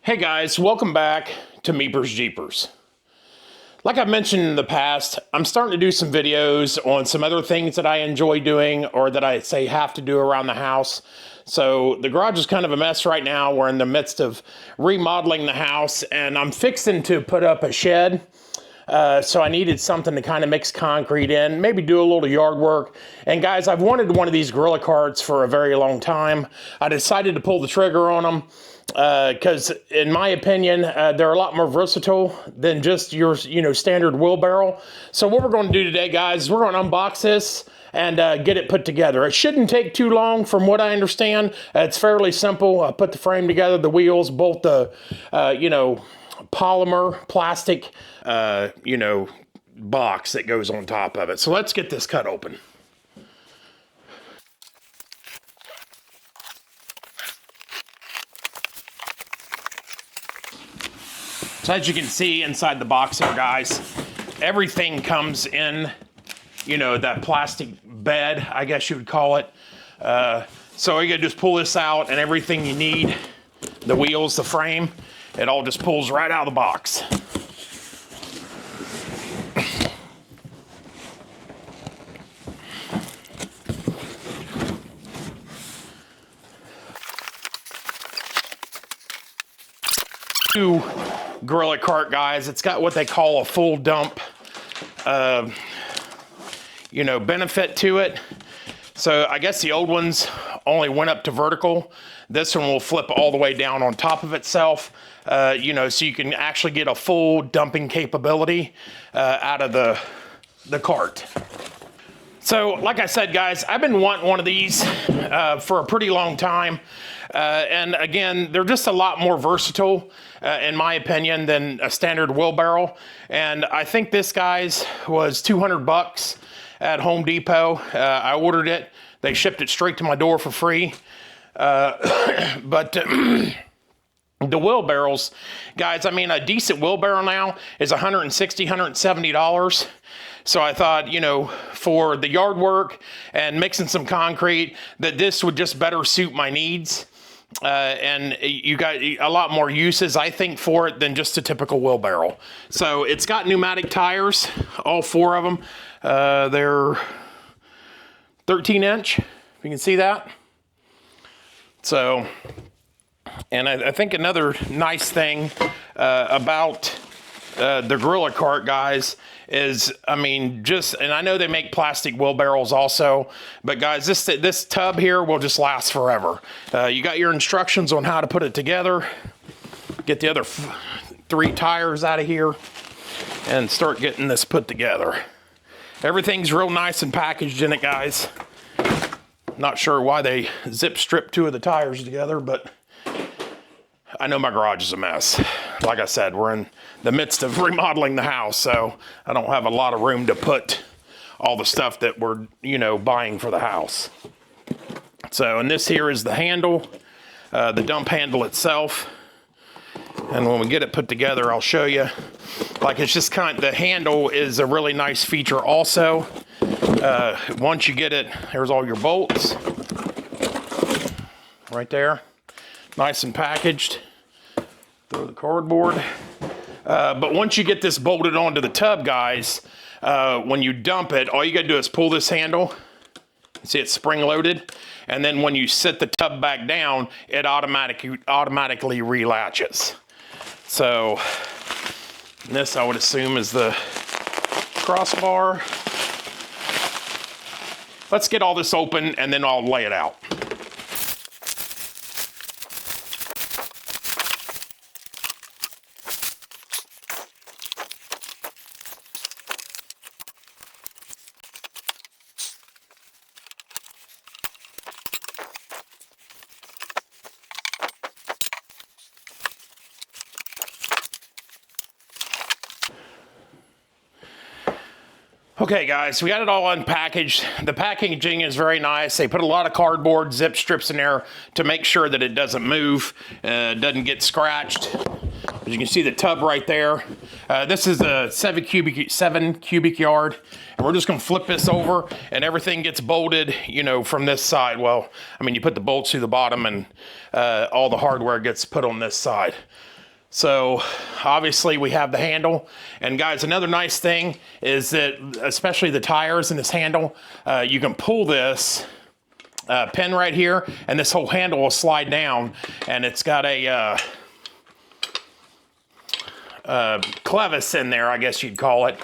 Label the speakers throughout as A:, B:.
A: Hey guys, welcome back to Meepers Jeepers. Like I've mentioned in the past, I'm starting to do some videos on some other things that I enjoy doing or that I say have to do around the house. So the garage is kind of a mess right now. We're in the midst of remodeling the house and I'm fixing to put up a shed. So I needed something to kind of mix concrete in, maybe do a little yard work. And guys, I've wanted one of these gorilla carts for a very long time. I decided to pull the trigger on them because in my opinion, they're a lot more versatile than just your, standard wheelbarrow. So what we're going to do today, guys, is we're going to unbox this and get it put together. It shouldn't take too long from what I understand. It's fairly simple. I put the frame together, the wheels, both the, polymer plastic, box that goes on top of it. So let's get this cut open. So as you can see inside the box here, guys, everything comes in, that plastic bed, I guess you would call it. So you can just pull this out and everything you need, the wheels, the frame, it all just pulls right out of the box. Gorilla cart, guys, it's got what they call a full dump benefit to it. So I guess the old ones only went up to vertical. This one will flip all the way down on top of itself, so you can actually get a full dumping capability out of the cart. So like I said, guys, I've been wanting one of these for a pretty long time. And again, they're just a lot more versatile, in my opinion, than a standard wheelbarrow. And I think this, guys, was 200 bucks at Home Depot. I ordered it. They shipped it straight to my door for free. But the wheelbarrows, guys, I mean, a decent wheelbarrow now is $160, $170. So I thought, for the yard work and mixing some concrete, that this would just better suit my needs. And you got a lot more uses, I think, for it than just a typical wheelbarrow. So it's got pneumatic tires, all four of them. They're 13-inch, if you can see that. So, and I think another nice thing about the gorilla cart, guys, is, and I know they make plastic wheelbarrows also, but guys, this tub here will just last forever. You got your instructions on how to put it together. Get the other 3 tires out of here and start getting this put together. Everything's real nice and packaged in it, guys. Not sure why they zip strip 2 of the tires together, but I know my garage is a mess. Like I said, we're in the midst of remodeling the house, so I don't have a lot of room to put all the stuff that we're, buying for the house. So, and this here is the handle, the dump handle itself. And when we get it put together, I'll show you. Like, it's just the handle is a really nice feature also. Once you get it, there's all your bolts right there. Nice and packaged. Throw the cardboard. But once you get this bolted onto the tub, guys, when you dump it, all you gotta do is pull this handle. See, it's spring loaded. And then when you set the tub back down, it automatically relatches. So this, I would assume, is the crossbar. Let's get all this open and then I'll lay it out. Okay, guys, we got it all unpackaged. The packaging is very nice. They put a lot of cardboard zip strips in there to make sure that it doesn't move, doesn't get scratched. As you can see, the tub right there. This is a 7 cubic yard, and we're just gonna flip this over, and everything gets bolted, from this side. Well, you put the bolts through the bottom, and all the hardware gets put on this side. So obviously we have the handle. And guys, another nice thing is that, especially the tires in this handle, you can pull this pin right here, and this whole handle will slide down, and it's got a clevis in there, I guess you'd call it,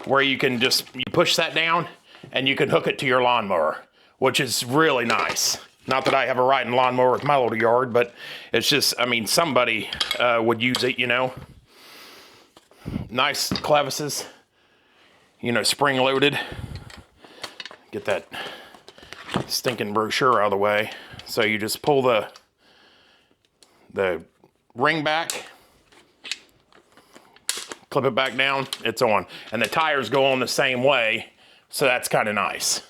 A: where you can just, you push that down and you can hook it to your lawnmower, which is really nice. Not that I have a riding lawnmower with my little yard, but it's just, I mean, somebody would use it, you know. Nice clevises, you know, spring loaded. Get that stinking brochure out of the way. So you just pull the ring back, clip it back down, it's on. And the tires go on the same way, so that's kind of nice.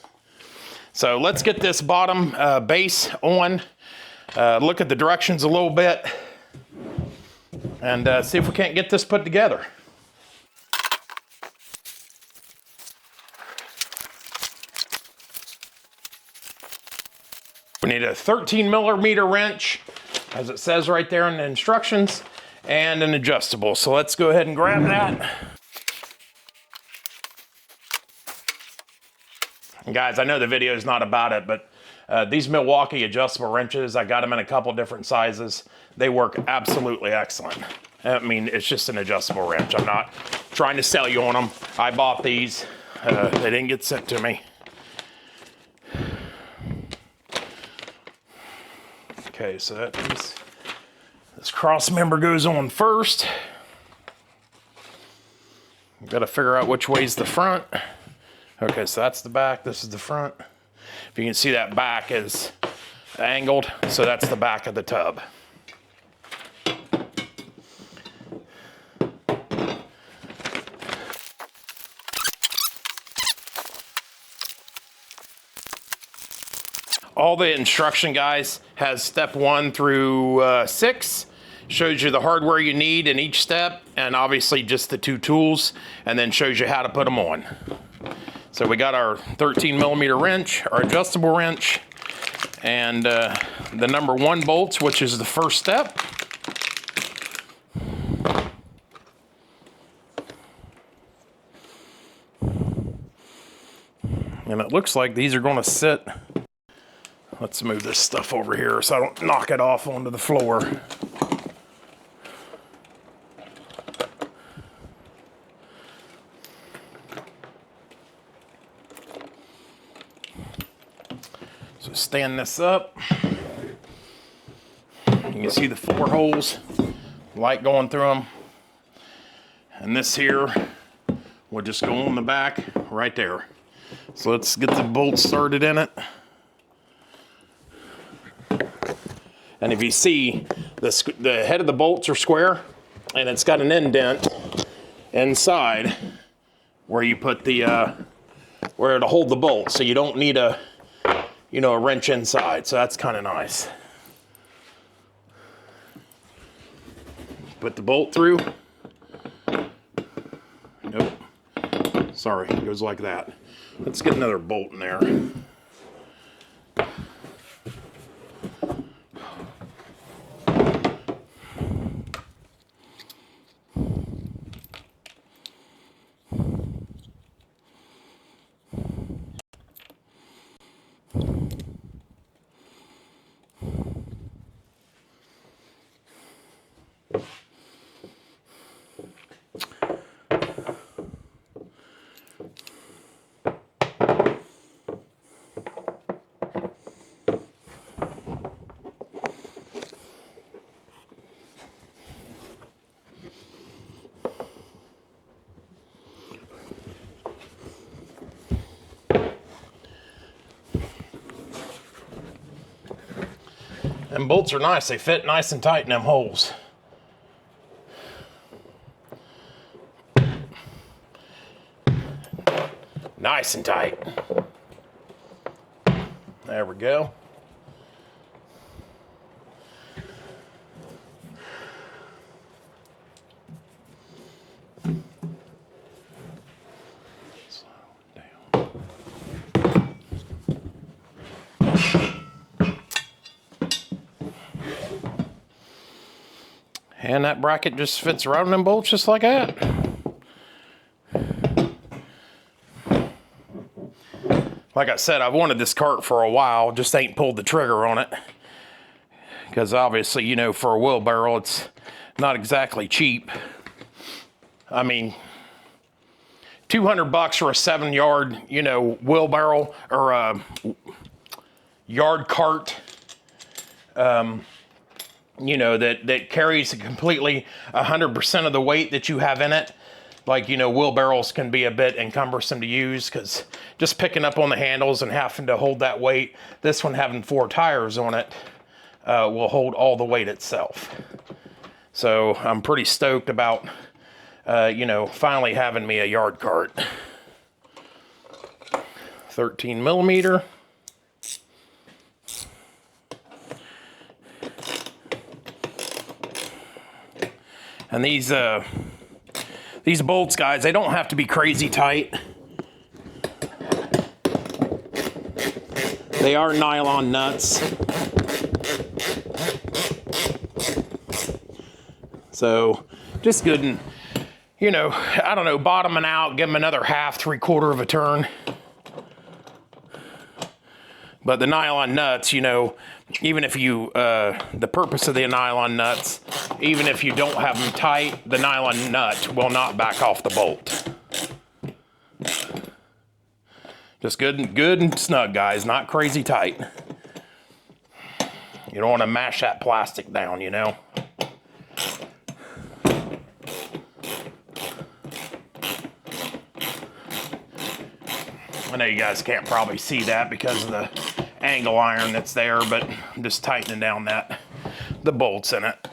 A: So let's get this bottom base on, look at the directions a little bit, and see if we can't get this put together. We need a 13mm wrench, as it says right there in the instructions, and an adjustable. So let's go ahead and grab that. And guys, I know the video is not about it, but these Milwaukee adjustable wrenches, I got them in a couple different sizes. They work absolutely excellent. I mean, it's just an adjustable wrench. I'm not trying to sell you on them. I bought these. They didn't get sent to me. Okay, so that means this cross member goes on first. We've got to figure out which way's the front. Okay, so that's the back, this is the front. If you can see, that back is angled, so that's the back of the tub. All the instruction, guys, has step 1 through 6. Shows you the hardware you need in each step, and obviously just the 2 tools, and then shows you how to put them on. So we got our 13mm wrench, our adjustable wrench, and the number 1 bolts, which is the first step. And it looks like these are going to sit. Let's move this stuff over here so I don't knock it off onto the floor. So stand this up. You can see the 4 holes, light going through them. And this here will just go on the back right there. So let's get the bolts started in it. And if you see, the head of the bolts are square, and it's got an indent inside where you put the where to hold the bolt, so you don't need a a wrench inside. So that's kind of nice. Put the bolt through. Nope. Sorry, it goes like that. Let's get another bolt in there. Them bolts are nice. They fit nice and tight in them holes. Nice and tight. There we go. And that bracket just fits right on them bolts just like that. Like I said, I've wanted this cart for a while, just ain't pulled the trigger on it. Because obviously, you know, for a wheelbarrow, it's not exactly cheap. I mean, $200 for a 7-yard, you know, wheelbarrow or a yard cart, you know, that carries completely 100% of the weight that you have in it. Like, you know, wheelbarrows can be a bit encumbersome to use because just picking up on the handles and having to hold that weight, this one having 4 tires on it will hold all the weight itself. So I'm pretty stoked about, you know, finally having me a yard cart. 13 millimeter. And these bolts, guys, they don't have to be crazy tight. They are nylon nuts. So just good and, you know, I don't know, bottoming out, give them another half, 3/4 of a turn. But the nylon nuts, you know, even if you, the purpose of the nylon nuts, even if you don't have them tight, the nylon nut will not back off the bolt. Just good and snug, guys, not crazy tight. You don't want to mash that plastic down, you know. I know you guys can't probably see that because of the angle iron that's there, but I'm just tightening down the bolts in it.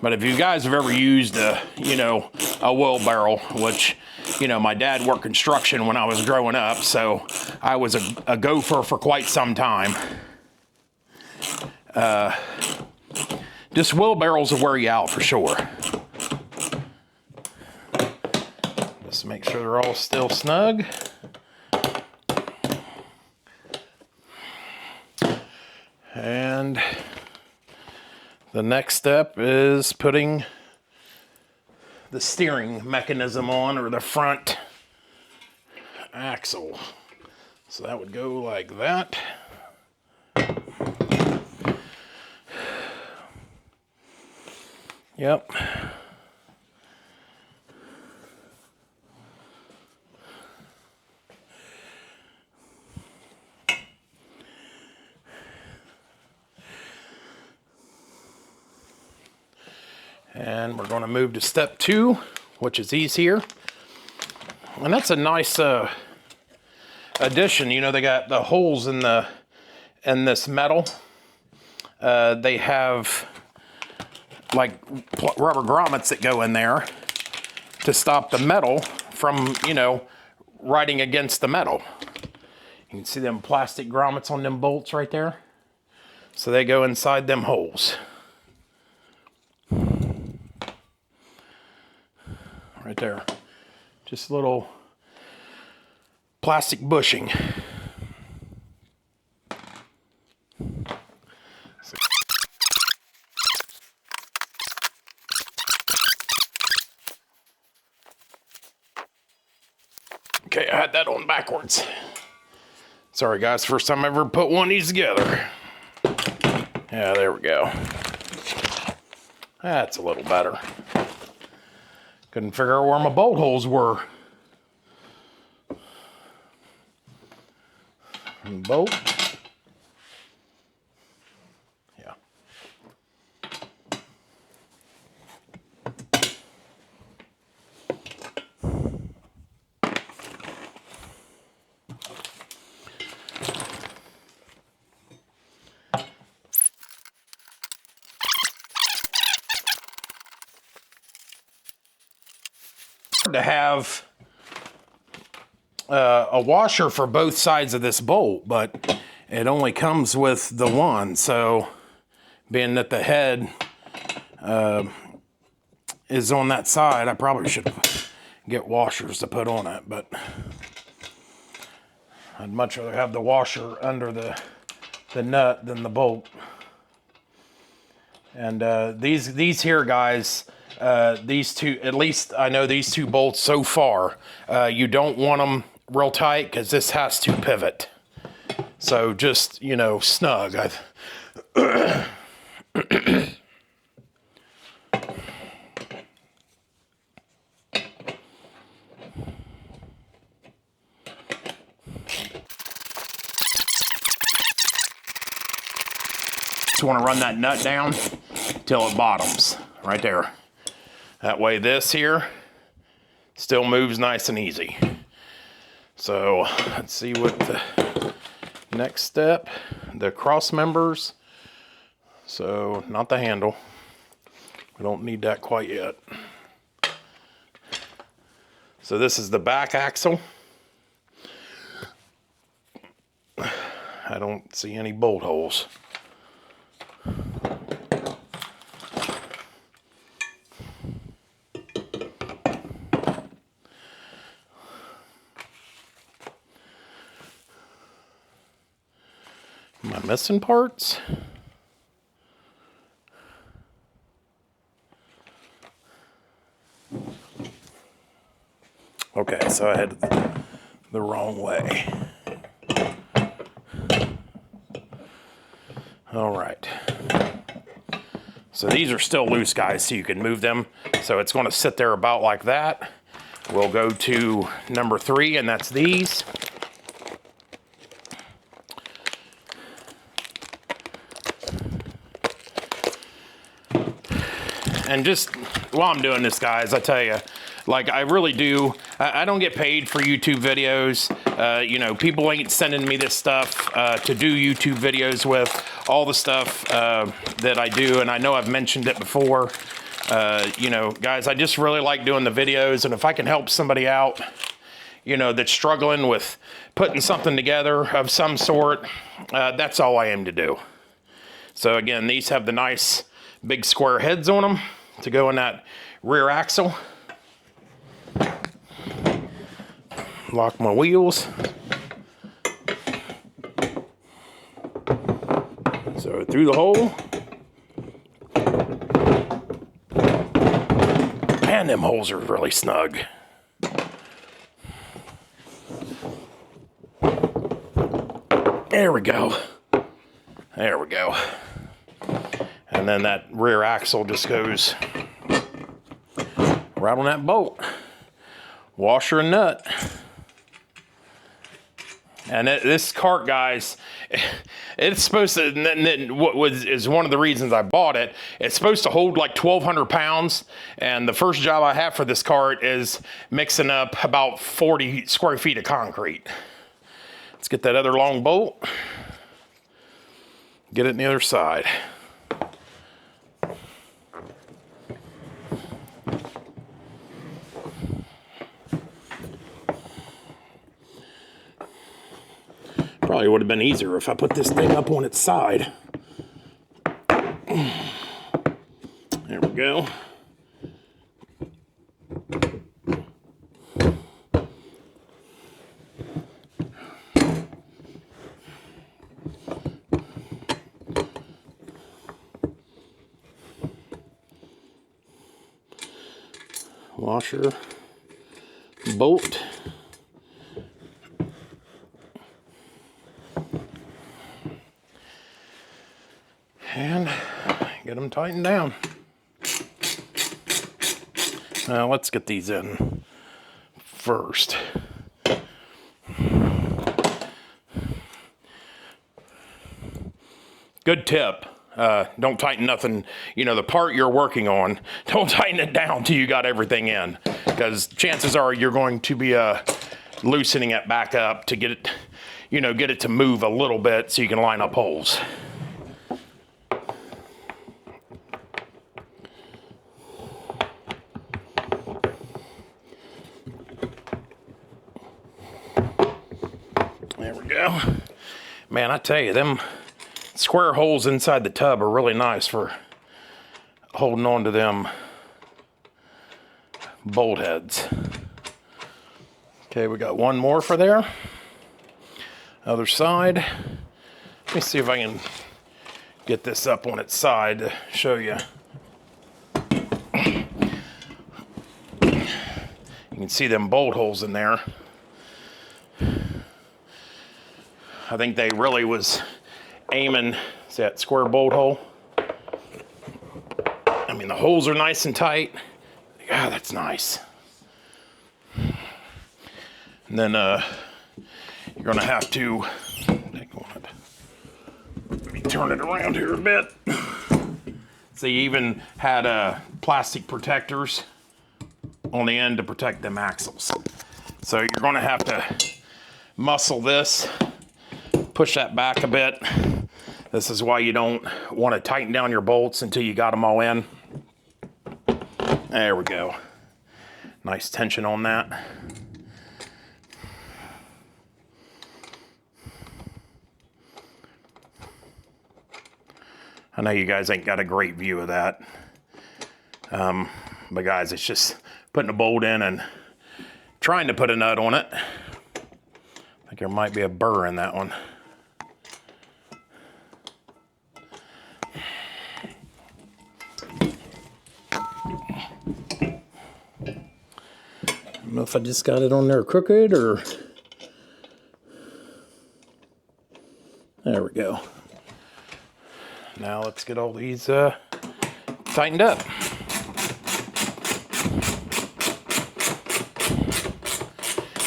A: But if you guys have ever used you know, a wheelbarrow, which, you know, my dad worked construction when I was growing up, so I was a gopher for quite some time. Just wheelbarrows will wear you out for sure. Just make sure they're all still snug. And the next step is putting the steering mechanism on, or the front axle. So that would go like that. Yep. And we're going to move to step 2, which is easier. And that's a nice addition. You know, they got the holes in this metal. They have like rubber grommets that go in there to stop the metal from, you know, riding against the metal. You can see them plastic grommets on them bolts right there. So they go inside them holes. Right there. Just a little plastic bushing. Okay, I had that on backwards. Sorry guys, first time I ever put one of these together. Yeah, there we go. That's a little better. Couldn't figure out where my bolt holes were. And bolt. Yeah. To have a washer for both sides of this bolt, but it only comes with the one. So being that the head is on that side, I probably should get washers to put on it, but I'd much rather have the washer under the nut than the bolt. And these here guys, these two, at least I know these two bolts so far, you don't want them real tight because this has to pivot. So just, you know, snug. Just want to run that nut down till it bottoms right there. That way this here still moves nice and easy. So let's see what the next step, the cross members. So not the handle. We don't need that quite yet. So this is the back axle. I don't see any bolt holes. Am I missing parts? Okay, so I had the wrong way. All right. So these are still loose, guys, so you can move them. So it's going to sit there about like that. We'll go to number 3, and that's these. And just while I'm doing this, guys, I tell you, like, I really do. I don't get paid for YouTube videos. You know, people ain't sending me this stuff to do YouTube videos with. All the stuff that I do, and I know I've mentioned it before. You know, guys, I just really like doing the videos, and if I can help somebody out, you know, that's struggling with putting something together of some sort, that's all I aim to do. So again, these have the nice big square heads on them to go in that rear axle. Lock my wheels. So through the hole. Man, them holes are really snug. There we go. There we go. And then that rear axle just goes right on that bolt. Washer and nut. And this cart, guys, it's supposed to, is one of the reasons I bought it. It's supposed to hold like 1,200 pounds. And the first job I have for this cart is mixing up about 40 square feet of concrete. Let's get that other long bolt. Get it on the other side. Probably would have been easier if I put this thing up on its side. There we go. Washer, bolt. And get them tightened down. Now let's get these in first. Good tip. Don't tighten nothing, you know, the part you're working on, don't tighten it down till you got everything in, because chances are you're going to be loosening it back up to get it, you know, get it to move a little bit so you can line up holes. There we go. Man, I tell you, them square holes inside the tub are really nice for holding on to them bolt heads. Okay, we got one more for there. Other side. Let me see if I can get this up on its side to show you. You can see them bolt holes in there. I think they really was aiming, see that square bolt hole? I mean, the holes are nice and tight. God, that's nice. And then you're gonna have to, let me turn it around here a bit. So you even had plastic protectors on the end to protect them axles. So you're gonna have to muscle this, push that back a bit. This is why you don't want to tighten down your bolts until you got them all in. There we go. Nice tension on that. I know you guys ain't got a great view of that. But guys, it's just putting a bolt in and trying to put a nut on it. I think there might be a burr in that one. I don't know if I just got it on there crooked or... There we go. Now let's get all these tightened up.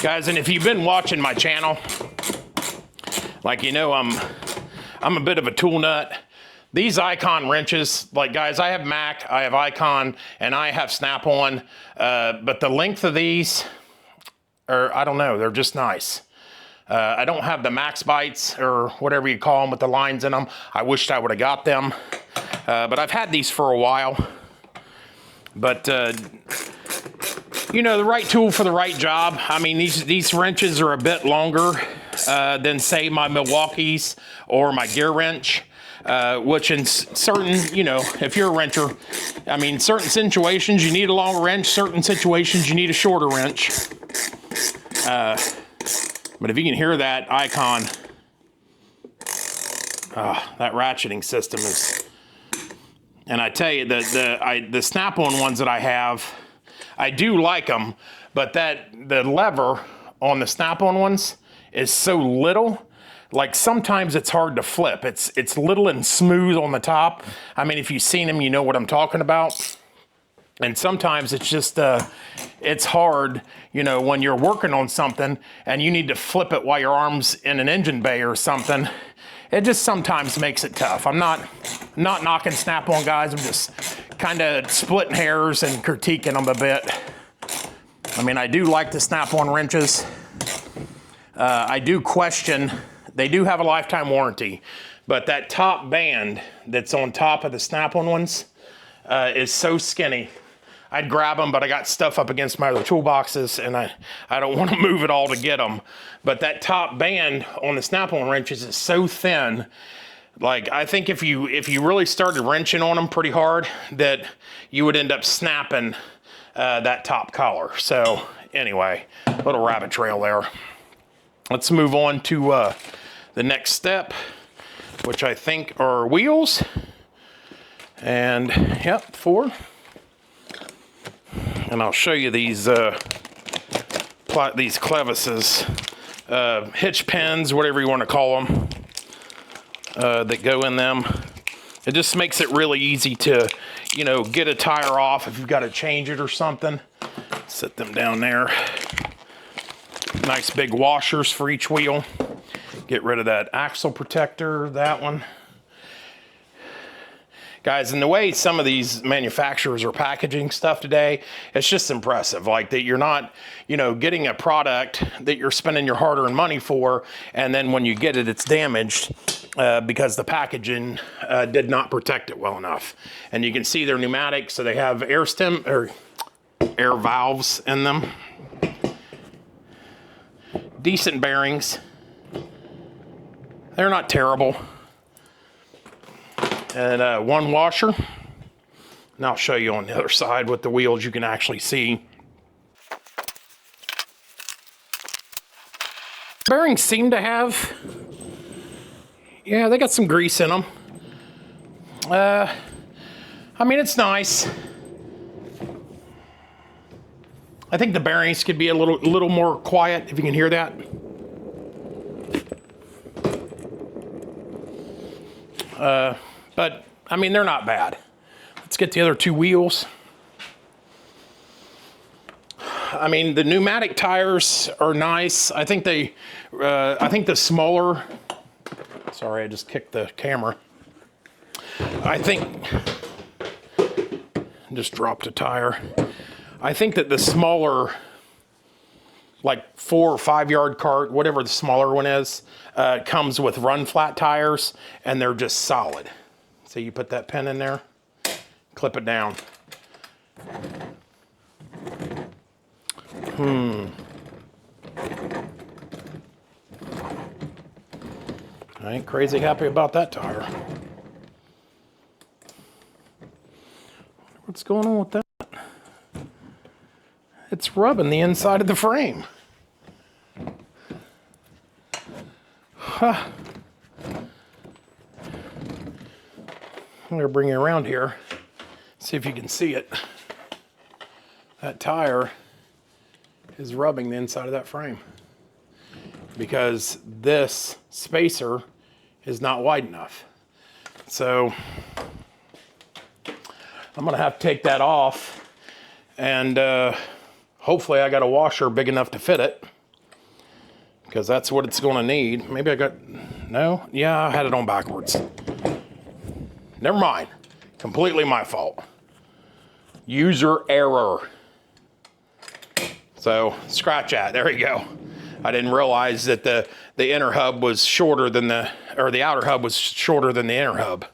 A: Guys, and if you've been watching my channel, like you know, I'm a bit of a tool nut. These Icon wrenches, like guys, I have Mac, I have Icon, and I have Snap-on, but the length of these are, I don't know, they're just nice. I don't have the Max Bites or whatever you call them with the lines in them. I wished I would have got them, but I've had these for a while. But you know, the right tool for the right job. I mean, these wrenches are a bit longer than say my Milwaukee's or my gear wrench. Which in certain, you know, if you're a renter, I mean, certain situations you need a longer wrench, certain situations you need a shorter wrench. But if you can hear that Icon, that ratcheting system is, and I tell you, the Snap-on ones that I have, I do like them, but the lever on the Snap-on ones is so little. Like sometimes it's hard to flip. It's little and smooth on the top. I mean, if you've seen them, you know what I'm talking about. And sometimes it's just, it's hard, you know, when you're working on something and you need to flip it while your arm's in an engine bay or something. It just sometimes makes it tough. I'm not knocking Snap-on guys. I'm just kind of splitting hairs and critiquing them a bit. I mean, I do like the Snap-on wrenches. I do question. They do have a lifetime warranty, but that top band that's on top of the Snap-on ones is so skinny. I'd grab them, but I got stuff up against my other toolboxes, and I don't want to move it all to get them. But that top band on the Snap-on wrenches is so thin. Like, I think if you really started wrenching on them pretty hard, that you would end up snapping that top collar. So anyway, little rabbit trail there. Let's move on to the next step, which I think are wheels. And yep, 4. And I'll show you these clevises, hitch pins, whatever you want to call them, that go in them. It just makes it really easy to, you know, get a tire off if you've got to change it or something. Set them down there. Nice big washers for each wheel. Get rid of that axle protector, that one. Guys, and the way some of these manufacturers are packaging stuff today, it's just impressive. Like that you're not, you know, getting a product that you're spending your hard-earned money for, and then when you get it, it's damaged because the packaging did not protect it well enough. And you can see they're pneumatic, so they have air valves in them. Decent bearings. They're not terrible. And one washer. And I'll show you on the other side with the wheels you can actually see. Bearings seem to have, yeah, they got some grease in them. I mean, it's nice. I think the bearings could be a little more quiet, if you can hear that. But, I mean, they're not bad. Let's get the other two wheels. I mean, the pneumatic tires are nice. I think I think the smaller, sorry, I just kicked the camera. I think, just dropped a tire. I think that the smaller, like 4 or 5 yard cart, whatever the smaller one is, comes with run flat tires, and they're just solid. So you put that pin in there, clip it down. I ain't crazy happy about that tire. What's going on with that? It's rubbing the inside of the frame. Huh. I'm gonna bring you around here, see if you can see it. That tire is rubbing the inside of that frame because this spacer is not wide enough. So I'm gonna have to take that off, and hopefully I got a washer big enough to fit it, because that's what it's gonna need. Maybe I got, no? Yeah, I had it on backwards. Never mind. Completely my fault. User error. So scratch that, there you go. I didn't realize that the inner hub was shorter than the outer hub was shorter than the inner hub.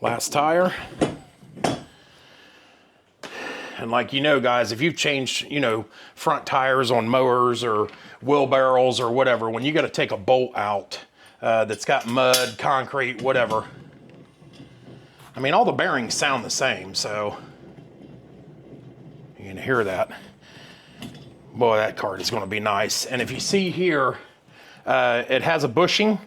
A: Last tire. And like, you know, guys, if you've changed, you know, front tires on mowers or wheelbarrows or whatever, when you got to take a bolt out that's got mud, concrete, whatever, I mean, all the bearings sound the same, so you can hear that. Boy, that cart is going to be nice. And if you see here, it has a bushing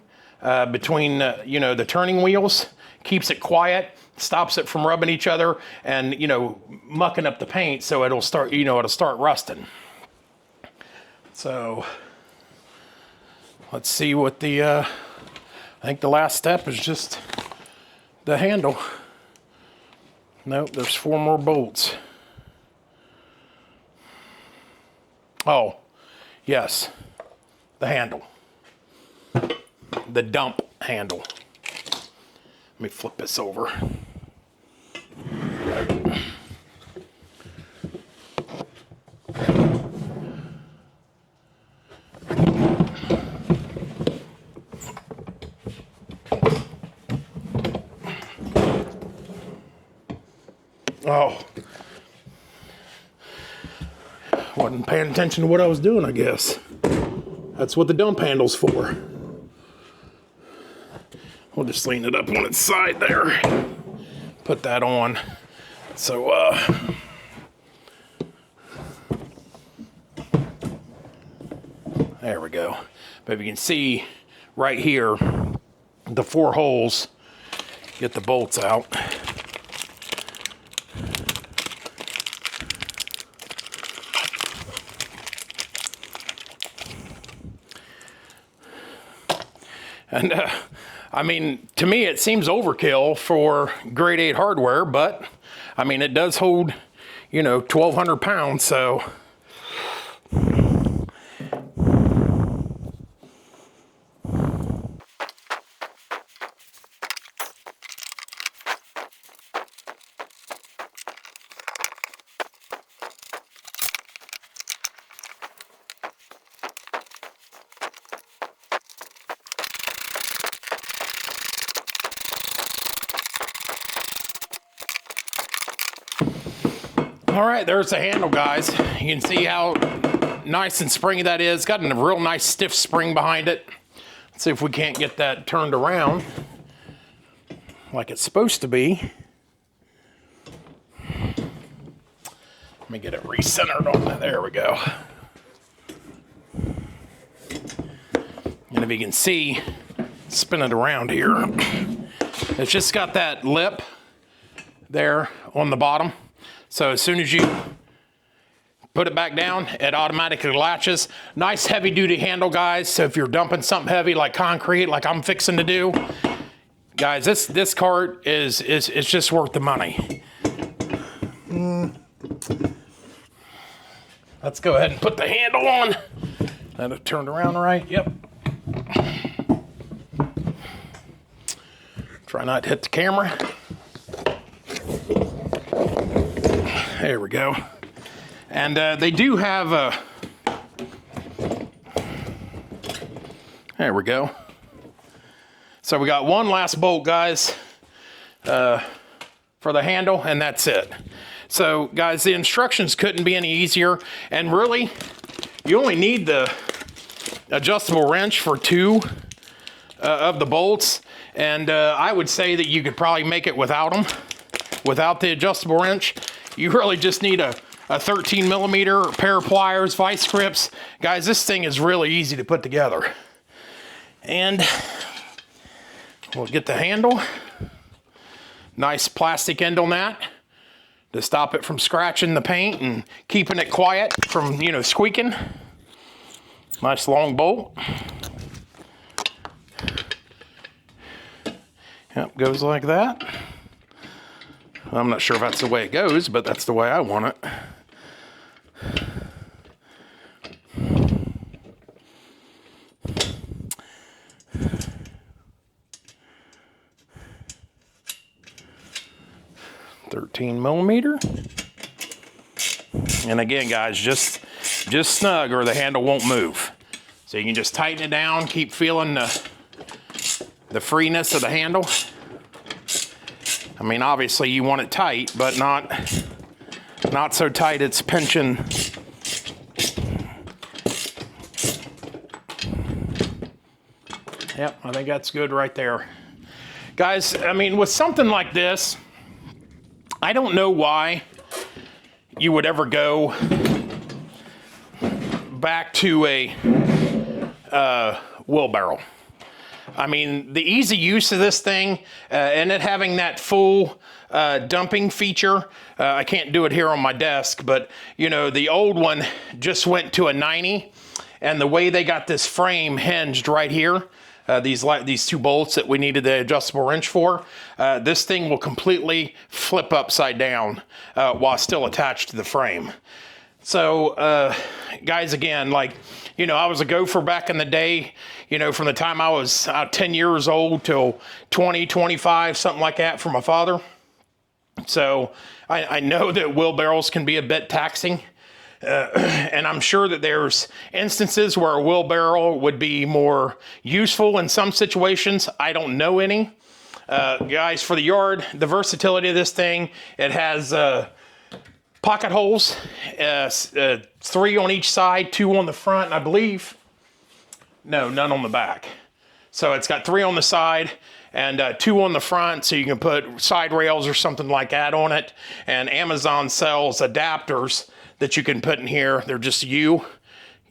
A: between, you know, the turning wheels, keeps it quiet, stops it from rubbing each other and, you know, mucking up the paint, so it'll start, you know, it'll start rusting. So let's see what the, I think the last step is just the handle. Nope, there's 4 more bolts. Oh, yes, the handle. The dump handle. Let me flip this over. Oh, wasn't paying attention to what I was doing, I guess. That's what the dump handle's for. We'll just lean it up on its side there. Put that on. So, there we go. But if you can see right here, the 4 holes, get the bolts out. And I mean, to me, it seems overkill for grade 8 hardware, but I mean, it does hold, you know, 1,200 pounds, so. All right, there's the handle, guys. You can see how nice and springy that is. Got a real nice stiff spring behind it. Let's see if we can't get that turned around like it's supposed to be. Let me get it recentered on that. There we go. And if you can see, spin it around here. It's just got that lip there on the bottom. So as soon as you put it back down, it automatically latches. Nice heavy duty handle, guys. So if you're dumping something heavy like concrete, like I'm fixing to do, guys, this cart is just worth the money. Let's go ahead and put the handle on. That'll turn around right. Yep. Try not to hit the camera. There we go. And they do have a... There we go. So we got one last bolt, guys, for the handle, and that's it. So, guys, the instructions couldn't be any easier. And really, you only need the adjustable wrench for 2 of the bolts. And I would say that you could probably make it without them, without the adjustable wrench. You really just need a 13 millimeter pair of pliers, vice grips. Guys, this thing is really easy to put together. And we'll get the handle. Nice plastic end on that to stop it from scratching the paint and keeping it quiet from, you know, squeaking. Nice long bolt. Yep, goes like that. I'm not sure if that's the way it goes, but that's the way I want it. $13 millimeter. And again, guys, just snug or the handle won't move. So you can just tighten it down, keep feeling the freeness of the handle. I mean, obviously you want it tight, but not so tight it's pinching. Yep, I think that's good right there. Guys, I mean, with something like this, I don't know why you would ever go back to a wheelbarrow. I mean, the easy use of this thing and it having that full dumping feature, I can't do it here on my desk, but you know, the old one just went to a 90, and the way they got this frame hinged right here, these 2 bolts that we needed the adjustable wrench for, this thing will completely flip upside down while still attached to the frame. So, guys, again, like, you know, I was a gopher back in the day, you know, from the time I was 10 years old till 20, 25, something like that for my father. So I know that wheelbarrows can be a bit taxing. And I'm sure that there's instances where a wheelbarrow would be more useful in some situations. I don't know any. Guys, for the yard, the versatility of this thing, it has pocket holes, 3 on each side, 2 on the front, and I believe, no, none on the back. So it's got 3 on the side and 2 on the front, so you can put side rails or something like that on it. And Amazon sells adapters that you can put in here. They're just you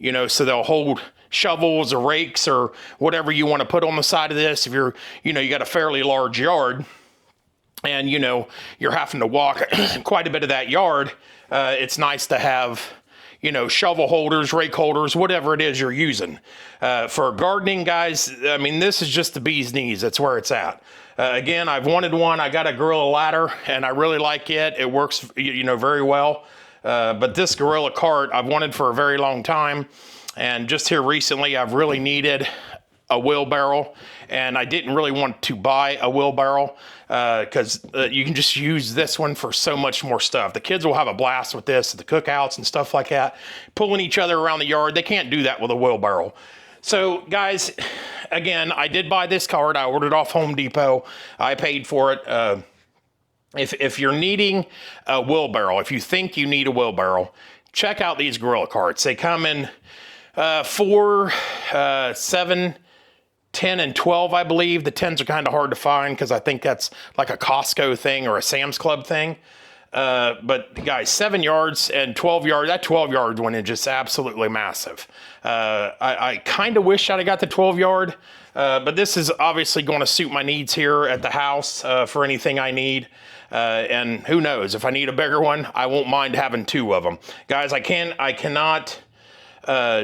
A: know, so they'll hold shovels or rakes or whatever you want to put on the side of this. If you're, you know, you got a fairly large yard and, you know, you're having to walk quite a bit of that yard, it's nice to have, you know, shovel holders, rake holders, whatever it is you're using. For gardening, guys, I mean, this is just the bee's knees. That's where it's at. Again, I've wanted one. I got a Gorilla ladder, and I really like it. It works, you know, very well. But this Gorilla cart I've wanted for a very long time. And just here recently, I've really needed a wheelbarrow. And I didn't really want to buy a wheelbarrow because you can just use this one for so much more stuff. The kids will have a blast with this at the cookouts and stuff like that. Pulling each other around the yard. They can't do that with a wheelbarrow. So, guys, again, I did buy this cart. I ordered off Home Depot. I paid for it. If you're needing a wheelbarrow, if you think you need a wheelbarrow, check out these Gorilla carts. They come in 4, 7, 10, and 12, I believe. The 10s are kind of hard to find because I think that's like a Costco thing or a Sam's Club thing. But guys, 7 yards and 12 yards, that 12 yard one is just absolutely massive. I kind of wish I'd have got the 12 yard, but this is obviously going to suit my needs here at the house for anything I need. And who knows, if I need a bigger one, I won't mind having 2 of them. Guys, I cannot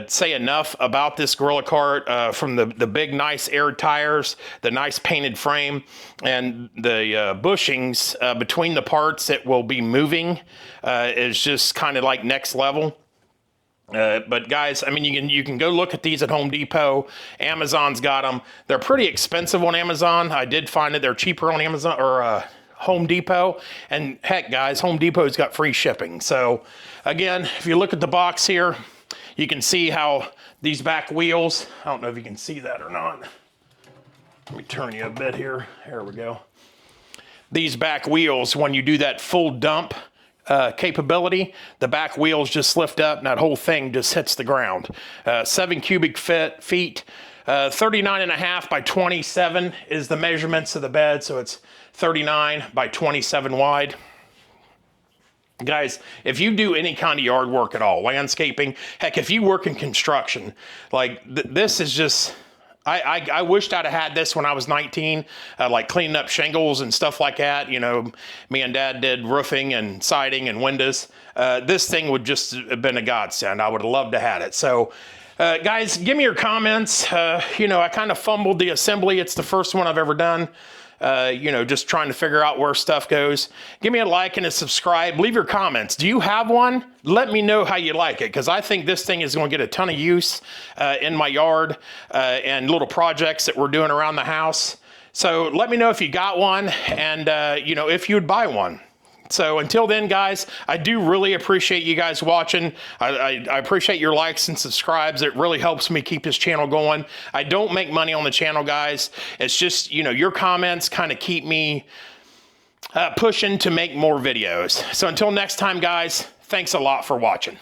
A: say enough about this Gorilla Cart, from the big nice air tires, the nice painted frame, and the bushings between the parts that will be moving is just kind of like next level. But guys, I mean, you can go look at these at Home Depot. Amazon's got them. They're pretty expensive on Amazon. I did find that they're cheaper on Amazon or Home Depot. And heck, guys, Home Depot's got free shipping. So again, if you look at the box here, you can see how these back wheels, I don't know if you can see that or not. Let me turn you a bit here. There we go. These back wheels, when you do that full dump capability, the back wheels just lift up and that whole thing just hits the ground. 7 cubic feet, 39.5 by 27 is the measurements of the bed. So it's 39 by 27 wide. Guys, if you do any kind of yard work at all, landscaping, heck, if you work in construction, like this is just, I wished I'd have had this when I was 19, like cleaning up shingles and stuff like that. You know, me and Dad did roofing and siding and windows. This thing would just have been a godsend. I would have loved to have had it. So, guys, give me your comments. You know, I kind of fumbled the assembly. It's the first one I've ever done. You know, just trying to figure out where stuff goes. Give me a like and a subscribe. Leave your comments. Do you have one? Let me know how you like it, because I think this thing is going to get a ton of use in my yard and little projects that we're doing around the house. So let me know if you got one and, you know, if you'd buy one. So until then, guys, I do really appreciate you guys watching. I appreciate your likes and subscribes. It really helps me keep this channel going. I don't make money on the channel, guys. It's just, you know, your comments kind of keep me pushing to make more videos. So until next time, guys, thanks a lot for watching.